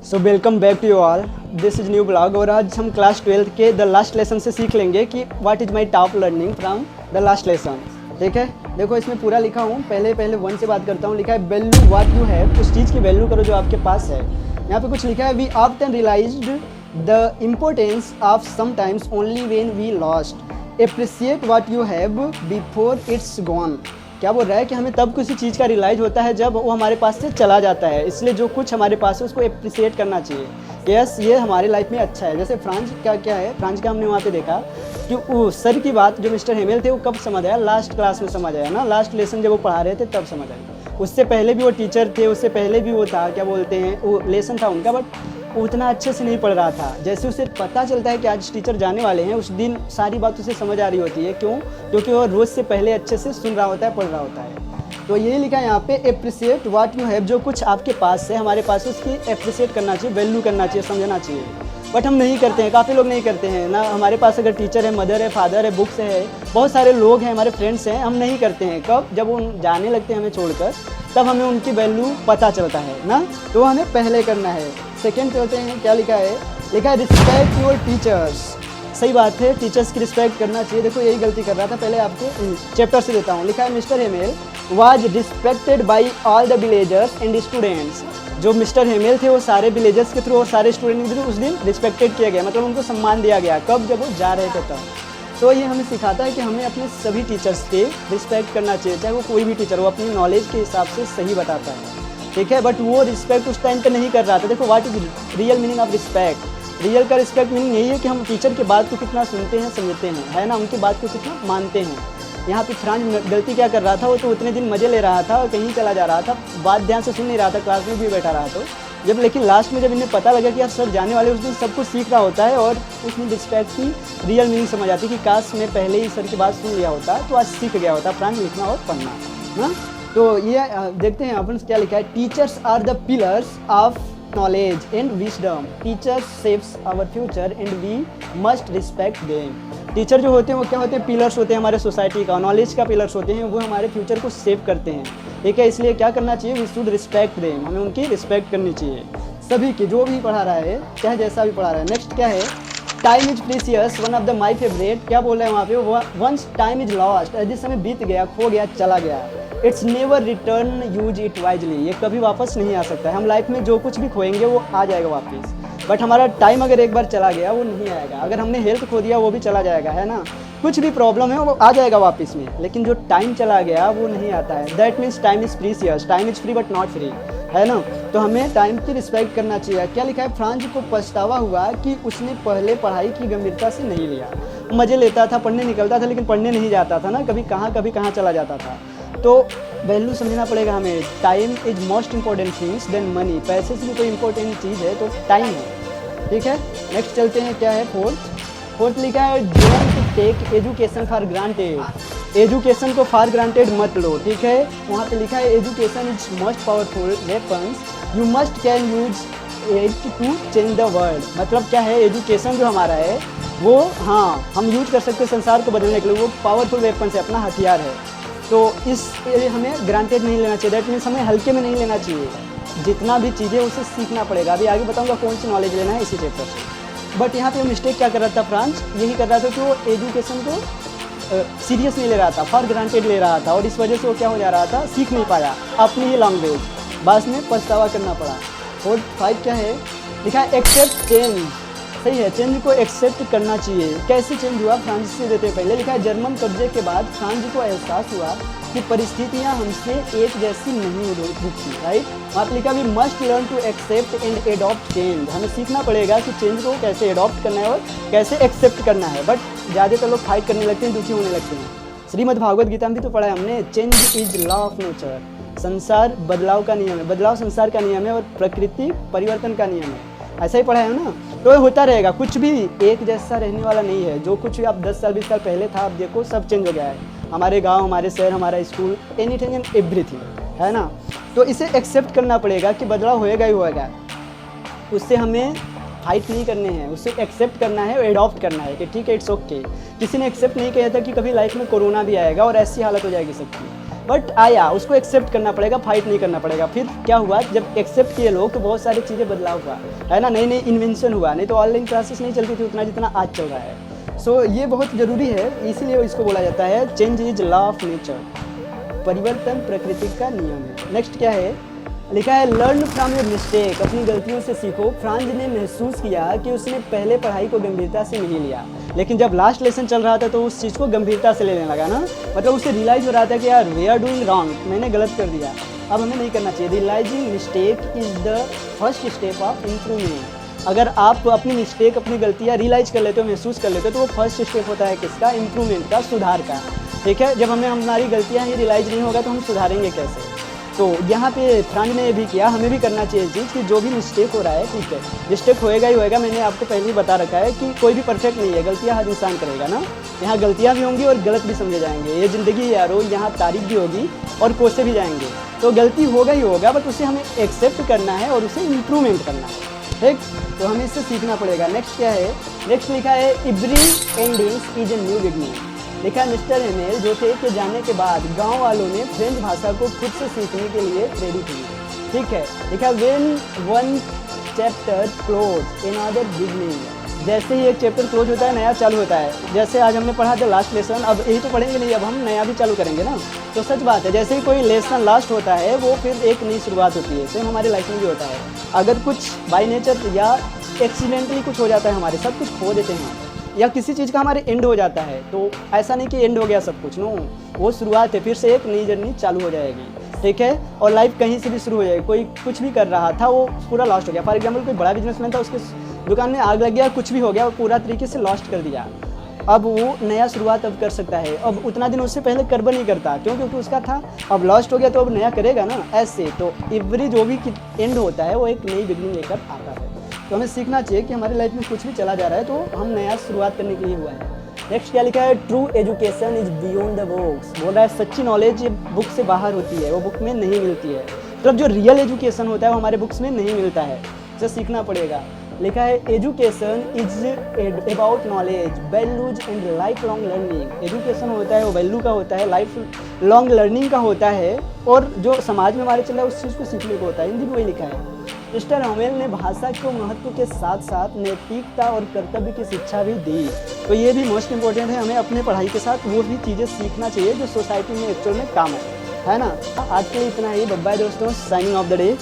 So welcome back to you all, this is new blog. और आज हम class 12th के द लास्ट लेसन से सीख लेंगे कि what is my top learning from the last lesson. ठीक है, देखो इसमें पूरा लिखा हूँ। पहले 1 से बात करता हूँ। लिखा है वैल्यू व्हाट यू हैव, उस चीज़ की वैल्यू करो जो आपके पास है। यहाँ पे कुछ लिखा है we often realized the importance of sometimes only when we lost, appreciate what you have before it's gone. क्या बोल रहा है कि हमें तब किसी चीज़ का रियलाइज़ होता है जब वो हमारे पास से चला जाता है, इसलिए जो कुछ हमारे पास है उसको एप्रिसिएट करना चाहिए। यस, ये हमारे लाइफ में अच्छा है। जैसे फ्रांस का क्या है, फ्रांस का हमने वहाँ पे देखा कि वो सर की बात जो मिस्टर हेमेल थे वो कब समझ आया, लास्ट क्लास में समझ आया ना, लास्ट लेसन जब वो पढ़ा रहे थे तब समझ आया। उससे पहले भी वो टीचर थे, उससे पहले भी वो था, क्या बोलते हैं, वो लेसन था उनका, बट वो उतना अच्छे से नहीं पढ़ रहा था। जैसे उसे पता चलता है कि आज टीचर जाने वाले हैं, उस दिन सारी बात उसे समझ आ रही होती है। क्यों? क्योंकि वो रोज़ से पहले अच्छे से सुन रहा होता है, पढ़ रहा होता है। तो ये लिखा है यहाँ पे एप्रिसिएट व्हाट यू हैव, जो कुछ आपके पास है, हमारे पास है, उसकी एप्रिसिएट करना चाहिए, वैल्यू करना चाहिए, समझना चाहिए। बट हम नहीं करते हैं, काफ़ी लोग नहीं करते हैं ना। हमारे पास अगर टीचर है, मदर है, फादर है, बुक्स है, बहुत सारे लोग हैं, हमारे फ्रेंड्स हैं, हम नहीं करते हैं। कब? जब वो जाने लगते हैं हमें छोड़कर, तब हमें उनकी वैल्यू पता चलता है ना। तो हमें पहले करना है। सेकेंड चलते हैं, क्या लिखा है? लिखा है रिस्पेक्ट योर टीचर्स। सही बात है, टीचर्स की रिस्पेक्ट करना चाहिए। देखो यही गलती कर रहा था। पहले आपको चैप्टर से देता हूँ। लिखा है mister Hamel was respected by all the villagers and students. जो मिस्टर हेमेल थे वो सारे विलेजर्स के थ्रू और सारे स्टूडेंट के थ्रू उस दिन रिस्पेक्टेड किया गया, मतलब उनको सम्मान दिया गया। कब? जब वो जा रहे थे तब। तो ये हमें सिखाता है कि हमें अपने सभी टीचर्स के रिस्पेक्ट करना चाहिए, चाहे वो कोई भी टीचर हो, अपनी नॉलेज के हिसाब से सही बताता है। ठीक है, बट वो रिस्पेक्ट उस टाइम पे नहीं कर रहा था। देखो what is real meaning of respect. Real का रिस्पेक्ट मीनिंग यही है कि हम टीचर की बात को कितना सुनते हैं, समझते हैं, है ना, उनकी बात को कितना मानते हैं। यहाँ पे फ्रांस गलती क्या कर रहा था, वो तो उतने दिन मज़े ले रहा था और कहीं चला जा रहा था, बात ध्यान से सुन नहीं रहा था, क्लास में भी बैठा रहा। तो जब लेकिन लास्ट में जब इन्हें पता लगा कि यार सर जाने वाले, उस दिन सब कुछ सीख रहा होता है और उसमें रिस्पेक्ट की रियल मीनिंग समझ आती कि काश मैं पहले ही सर की बात सुन लिया होता तो आज सीख गया होता फ्रांस लिखना और पढ़ना ना। तो ये देखते हैं अपन क्या लिखा है। Teachers are the pillars of knowledge and wisdom. Teachers shapes our future and we must respect them. Teacher जो होते हैं वो क्या होते हैं? पिलर्स होते हैं हमारे सोसाइटी का, नॉलेज का पिलर्स होते हैं, वो हमारे फ्यूचर को सेव करते हैं। ठीक है, इसलिए क्या करना चाहिए? वी शुड रिस्पेक्ट देम, हमें उनकी रिस्पेक्ट करनी चाहिए, सभी की, जो भी पढ़ा रहा है, चाहे जैसा भी पढ़ा रहा है। नेक्स्ट क्या है? Time is precious, one of the my favourite. क्या बोल रहे हैं वहाँ पे? वंस टाइम इज लॉस्ट, जिस समय बीत गया, खो गया, चला गया, it's never return, use it wisely. ये कभी वापस नहीं आ सकता है। हम लाइफ में जो कुछ भी खोएंगे वो आ जाएगा वापस, बट हमारा टाइम अगर एक बार चला गया वो नहीं आएगा। अगर हमने हेल्थ खो दिया वो भी चला जाएगा, है ना, कुछ भी प्रॉब्लम है वो आ जाएगा वापस में, लेकिन जो टाइम चला गया वो नहीं आता है। That means time is precious, time is free but not free, है ना। तो हमें टाइम की रिस्पेक्ट करना चाहिए। क्या लिखा है? फ्रांस को पछतावा हुआ कि उसने पहले पढ़ाई की गंभीरता से नहीं लिया। मज़े लेता था, पढ़ने निकलता था, लेकिन पढ़ने नहीं जाता था ना, कभी कहाँ चला जाता था। तो वैल्यू समझना पड़ेगा हमें। Time is most important things than money. पैसे से भी कोई इंपॉर्टेंट चीज़ है तो टाइम है। ठीक है, नेक्स्ट चलते हैं। क्या है? फोर्थ लिखा है don't take education for granted. Education को फॉर ग्रांटेड मत लो। ठीक है, वहाँ पे लिखा है education is most powerful weapons, you must can use it to change the world. मतलब क्या है? एजुकेशन जो हमारा है वो, हाँ, हम यूज कर सकते हैं संसार को बदलने के लिए, वो पावरफुल वेपन्स है, अपना हथियार है। तो इस हमें ग्रांटेड नहीं लेना चाहिए। दैट मीन्स हमें हल्के में नहीं लेना चाहिए। जितना भी चीज़ें उसे सीखना पड़ेगा। अभी आगे बताऊंगा कौन सी नॉलेज लेना है इसी चैप्टर से। बट यहाँ पे मिस्टेक क्या कर रहा था फ्रांस? यही कर रहा था कि वो एजुकेशन को सीरियस नहीं ले रहा था, फॉर ग्रांटेड ले रहा था, और इस वजह से वो क्या हो जा रहा था? सीख नहीं पाया अपनी ये लैंग्वेज, बाद में पछतावा करना पड़ा। और 5 क्या है? लिखा है एक्सेप्ट चेंज। सही है, चेंज को एक्सेप्ट करना चाहिए। कैसे चेंज हुआ? फ्रांस से देते पहले लिखा है जर्मन कब्जे के बाद फ्रांस को एहसास हुआ कि परिस्थितियां हमसे एक जैसी नहीं रुकती। राइट, वहाँ पर लिखा भी must learn to accept and adopt change. हमें सीखना पड़ेगा कि चेंज को कैसे एडॉप्ट करना है और कैसे एक्सेप्ट करना है। बट ज़्यादातर लोग फाइट करने लगते हैं, दुखी होने लगते हैं। श्रीमद् भागवत गीता में भी तो पढ़ा है हमने, change is law of nature. संसार बदलाव का नियम है, बदलाव संसार का नियम है और प्रकृति परिवर्तन का नियम है। ऐसा ही पढ़ा है ना। तो ये होता रहेगा, कुछ भी एक जैसा रहने वाला नहीं है। जो कुछ भी आप 10 साल 20 साल पहले था, आप देखो सब चेंज हो गया है। हमारे गांव, हमारे शहर, हमारा स्कूल, एनीथिंग एंड एवरीथिंग, है ना। तो इसे एक्सेप्ट करना पड़ेगा कि बदलाव होएगा ही होएगा। उससे हमें फाइट नहीं करने हैं, उससे एक्सेप्ट करना है और एडॉप्ट करना है कि ठीक है, इट्स ओके। किसी ने एक्सेप्ट नहीं किया था कि कभी लाइफ में कोरोना भी आएगा और ऐसी हालत हो जाएगी सबकी। बट आया, उसको एक्सेप्ट करना पड़ेगा, फाइट नहीं करना पड़ेगा। फिर क्या हुआ, जब एक्सेप्ट किए लोग तो बहुत सारी चीज़ें बदलाव हुआ, है ना, नई नई इन्वेंशन हुआ। नहीं तो ऑनलाइन क्लासेस नहीं चलती थी उतना जितना आज चल रहा है। सो ये बहुत ज़रूरी है, इसीलिए इसको बोला जाता है change is law of nature, परिवर्तन प्रकृति का नियम है। नेक्स्ट क्या है, लिखा है लर्न फ्रॉम योर मिस्टेक, अपनी गलतियों से सीखो। फ्रांज ने महसूस किया कि उसने पहले पढ़ाई को गंभीरता से नहीं लिया, लेकिन जब लास्ट लेसन चल रहा था तो उस चीज़ को गंभीरता से लेने लगा ना, मतलब उसे रियलाइज़ हो रहा था कि यार वी आर डूइंग रॉन्ग, मैंने गलत कर दिया, अब हमें नहीं करना चाहिए। Realizing mistake is the first step of improvement. अगर आप अपनी मिस्टेक, अपनी गलतियाँ रियलाइज़ कर लेते हो, महसूस कर लेते हो, तो वो फर्स्ट स्टेप होता है किसका, इम्प्रूवमेंट का, सुधार का। ठीक है, जब हमें हमारी गलतियाँ ही रियलाइज़ नहीं होगा तो हम सुधारेंगे कैसे। तो यहाँ पे फ्रांज ने ये भी किया, हमें भी करना चाहिए चीज़ कि जो भी मिस्टेक हो रहा है, ठीक है, मिस्टेक होएगा ही होएगा। मैंने आपको पहले ही बता रखा है कि कोई भी परफेक्ट नहीं है, गलतियाँ हर इंसान करेगा ना। यहाँ गलतियाँ भी होंगी और गलत भी समझे जाएंगे, ये ज़िंदगी यारो, यहाँ तारीफ भी होगी और कोसे भी जाएंगे। तो गलती होगा ही होगा, बट उसे हमें एक्सेप्ट करना है और उसे इम्प्रूवमेंट करना है। ठीक, तो हमें इससे सीखना पड़ेगा। नेक्स्ट क्या है, नेक्स्ट लिखा है every endings is a new beginning. लिखा है मिस्टर एमेल जो थे कि जाने के बाद गांव वालों ने फ्रेंच भाषा को खुद से सीखने के लिए प्रेरित हुए। ठीक है, लिखा when one chapter close another beginning, जैसे ही एक चैप्टर क्लोज होता है नया चालू होता है। जैसे आज हमने पढ़ा था लास्ट लेसन, अब यही तो पढ़ेंगे नहीं, अब हम नया भी चालू करेंगे ना। तो सच बात है, जैसे ही कोई लेसन लास्ट होता है वो फिर एक नई शुरुआत होती है। सेम हमारी लाइफ में भी होता है, अगर कुछ बाय नेचर या एक्सीडेंटली कुछ हो जाता है, हमारे सब कुछ खो देते हैं या किसी चीज़ का हमारे एंड हो जाता है, तो ऐसा नहीं कि एंड हो गया सब कुछ, नो, वो शुरुआत है, फिर से एक नई जर्नी चालू हो जाएगी। ठीक है, और लाइफ कहीं से भी शुरू हो जाएगी। कोई कुछ भी कर रहा था वो पूरा लॉस्ट हो गया। फॉर एग्जांपल कोई बड़ा बिजनेसमैन था, उसके दुकान में आग लग गया, कुछ भी हो गया, वो पूरा तरीके से लॉस्ट कर दिया। अब वो नया शुरुआत अब कर सकता है। अब उतना दिन उससे पहले कर नहीं करता, क्यों, क्योंकि उसका था, अब लॉस्ट हो गया तो अब नया करेगा ना। ऐसे तो एवरी जो भी एंड होता है वो एक नई बिगनिंग लेकर आता है। तो हमें सीखना चाहिए कि हमारी लाइफ में कुछ भी चला जा रहा है तो हम नया शुरुआत करने के लिए हुआ है। नेक्स्ट क्या लिखा है, true education is beyond the books. बोल रहा है सच्ची नॉलेज ये बुक से बाहर होती है, वो बुक में नहीं मिलती है। मतलब जो रियल एजुकेशन होता है वो हमारे बुक्स में नहीं मिलता है, इसे सीखना पड़ेगा। लिखा है education is about knowledge, values and life long learning. Education होता है वो वैल्यू का होता है, लाइफ लॉन्ग लर्निंग का होता है, और जो समाज में हमारे चल रहा है उस चीज़ को सीखने को होता है। हिंदी में वही लिखा है। मिस्टर हमेल ने भाषा को महत्व के साथ साथ नैतिकता और कर्तव्य की शिक्षा भी दी। तो ये भी मोस्ट इंपॉर्टेंट है, हमें अपने पढ़ाई के साथ वो भी चीज़ें सीखना चाहिए जो सोसाइटी में एक्चुअल में काम है ना। आज के लिए इतना ही, बाय बाय दोस्तों, साइनिंग ऑफ द डे।